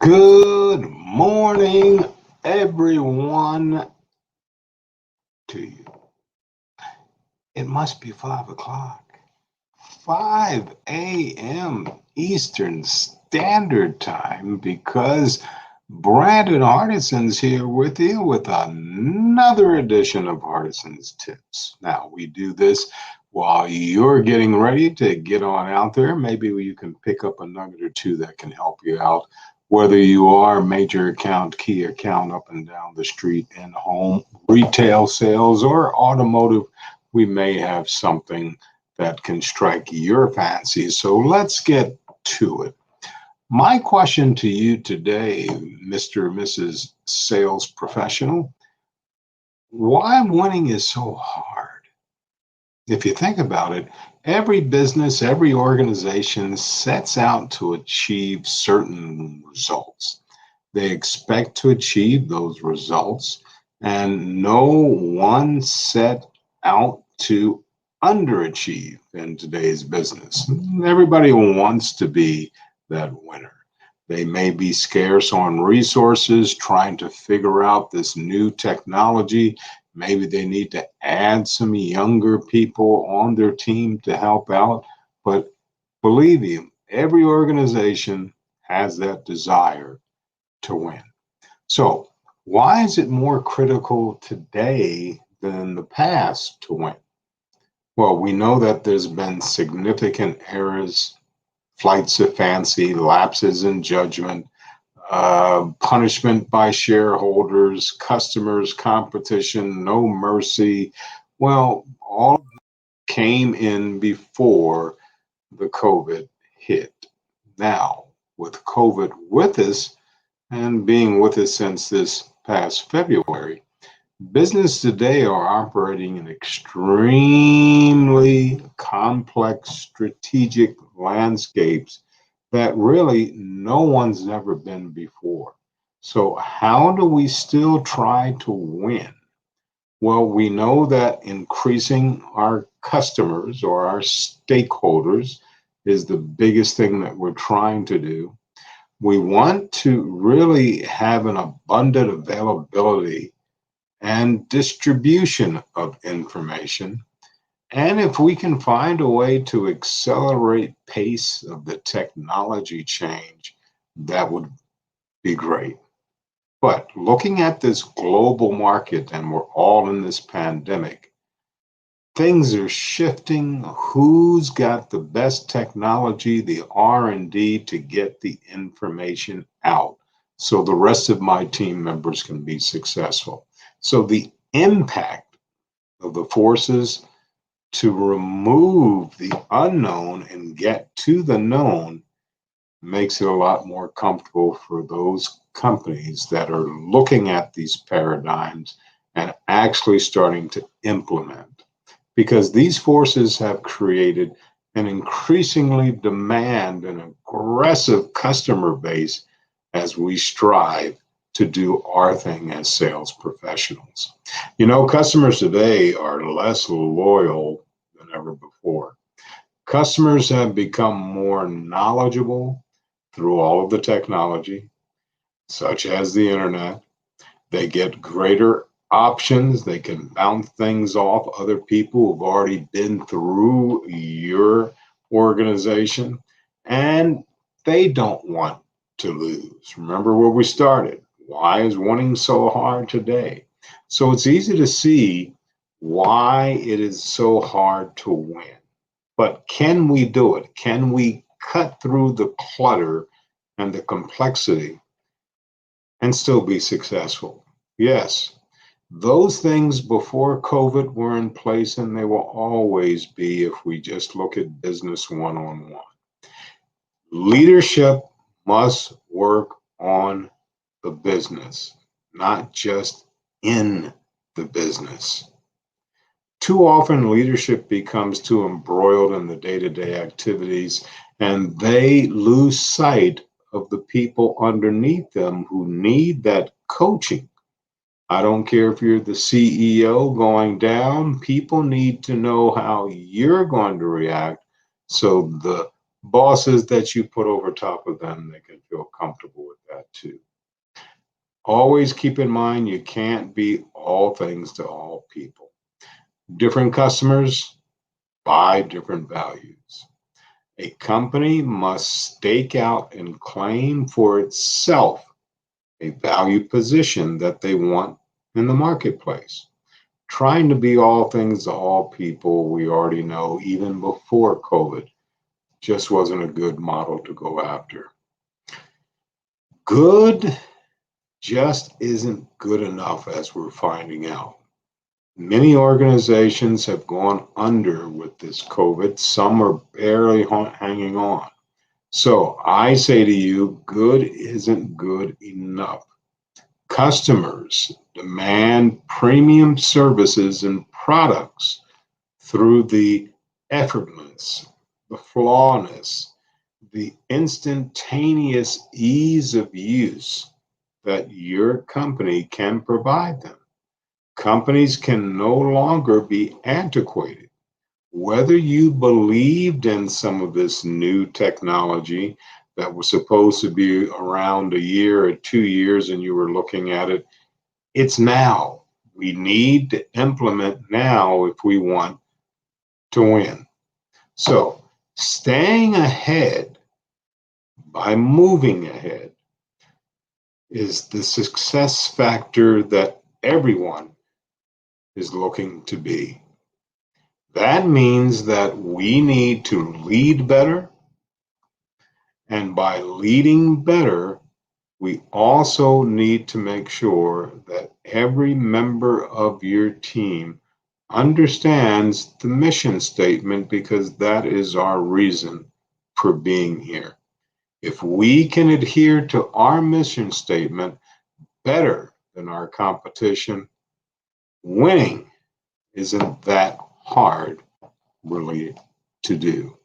Good morning, everyone, to you. It must be 5 o'clock, 5 a.m. Eastern Standard Time, because Brandon Hardison's here with you with another edition of Hardison's Tips. Now, we do this while you're getting ready to get on out there. Maybe you can pick up a nugget or two that can help you out, whether you are major account, key account up and down the street in home, retail sales, or automotive. We may have something that can strike your fancy. So let's get to it. My question to you today, Mr. or Mrs. Sales Professional, why winning is so hard? If you think about it, every business, every organization sets out to achieve certain results. They expect to achieve those results, and no one set out to underachieve in today's business. Everybody wants to be that winner. They may be scarce on resources, trying to figure out this new technology. Maybe they need to add some younger people on their team to help out. But believe you, every organization has that desire to win. So, why is it more critical today than the past to win? Well, we know that there's been significant errors, flights of fancy, lapses in judgment, punishment by shareholders, customers, competition, no mercy. Well, all came in before the COVID hit. Now, with COVID with us and being with us since this past February, business today are operating in extremely complex strategic landscapes that really no one's ever been before. So how do we still try to win? Well, we know that increasing our customers or our stakeholders is the biggest thing that we're trying to do. We want to really have an abundant availability and distribution of information. And if we can find a way to accelerate pace of the technology change, that would be great. But looking at this global market, and we're all in this pandemic, things are shifting. Who's got the best technology, the R&D to get the information out so the rest of my team members can be successful? So the impact of the forces to remove the unknown and get to the known makes it a lot more comfortable for those companies that are looking at these paradigms and actually starting to implement. Because these forces have created an increasingly demand and aggressive customer base as we strive to do our thing as sales professionals. You know, customers today are less loyal than ever before. Customers have become more knowledgeable through all of the technology, such as the internet. They get greater options. They can bounce things off other people who've already been through your organization, and they don't want to lose. Remember where we started. Why is winning so hard today? So it's easy to see why it is so hard to win. But can we do it? Can we cut through the clutter and the complexity and still be successful? Yes, those things before COVID were in place, and they will always be if we just look at business one-on-one. Leadership must work on the business, not just in the business. Too often, leadership becomes too embroiled in the day-to-day activities, and they lose sight of the people underneath them who need that coaching. I don't care if you're the CEO going down, people need to know how you're going to react so the bosses that you put over top of them, they can feel comfortable with that. that too. Always keep in mind you can't be all things to all people. Different customers buy different values. A company must stake out and claim for itself a value position that they want in the marketplace. Trying to be all things to all people, we already know, even before COVID, just wasn't a good model to go after. Good just isn't good enough, as we're finding out. Many organizations have gone under with this COVID. Some are barely hanging on. So I say to you, good isn't good enough. Customers demand premium services and products through the effortless, the flawless, the instantaneous ease of use that your company can provide them. Companies can no longer be antiquated. Whether you believed in some of this new technology that was supposed to be around a year or 2 years and you were looking at it, it's now. We need to implement now if we want to win. So, staying ahead by moving ahead is the success factor that everyone is looking to be. That means that we need to lead better. And by leading better, we also need to make sure that every member of your team understands the mission statement, because that is our reason for being here. If we can adhere to our mission statement better than our competition, winning isn't that hard really to do.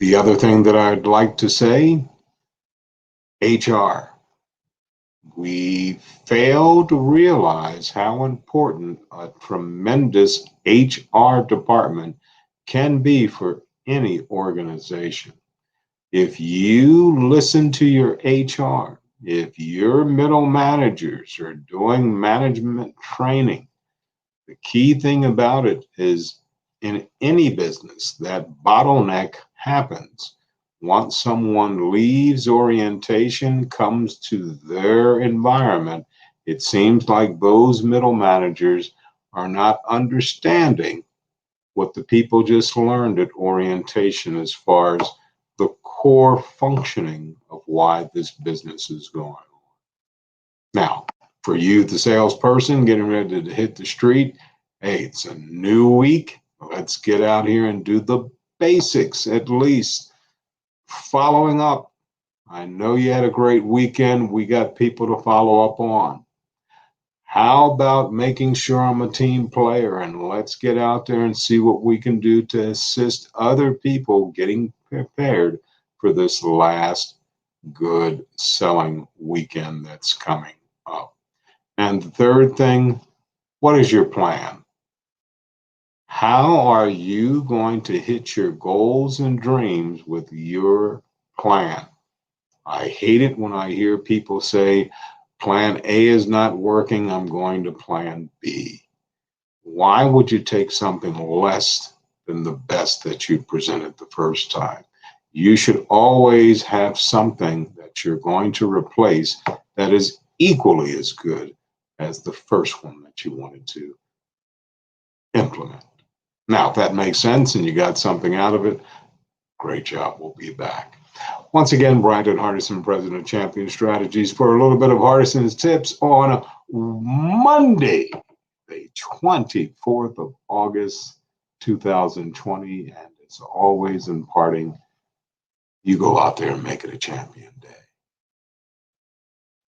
The other thing that I'd like to say, HR. We fail to realize how important a tremendous HR department can be for any organization. If you listen to your HR, if your middle managers are doing management training, the key thing about it is in any business, that bottleneck happens. Once someone leaves orientation, comes to their environment, it seems like those middle managers are not understanding what the people just learned at orientation as far as the core functioning of why this business is going on. Now, for you, the salesperson getting ready to hit the street, hey, it's a new week. Let's get out here and do the basics at least. Following up. I know you had a great weekend. We got people to follow up on. How about making sure I'm a team player, and let's get out there and see what we can do to assist other people getting prepared for this last good selling weekend that's coming up. And the third thing, what is your plan? How are you going to hit your goals and dreams with your plan? I hate it when I hear people say, plan A is not working, I'm going to plan B. Why would you take something less than the best that you presented the first time? You should always have something that you're going to replace that is equally as good as the first one that you wanted to implement. Now, if that makes sense and you got something out of it, great job. We'll be back. Once again, Brandon Hardiosn, President of Champion Strategies, for a little bit of Hardiosn's tips on Monday, the 24th of August, 2020. And it's always imparting, you go out there and make it a champion day.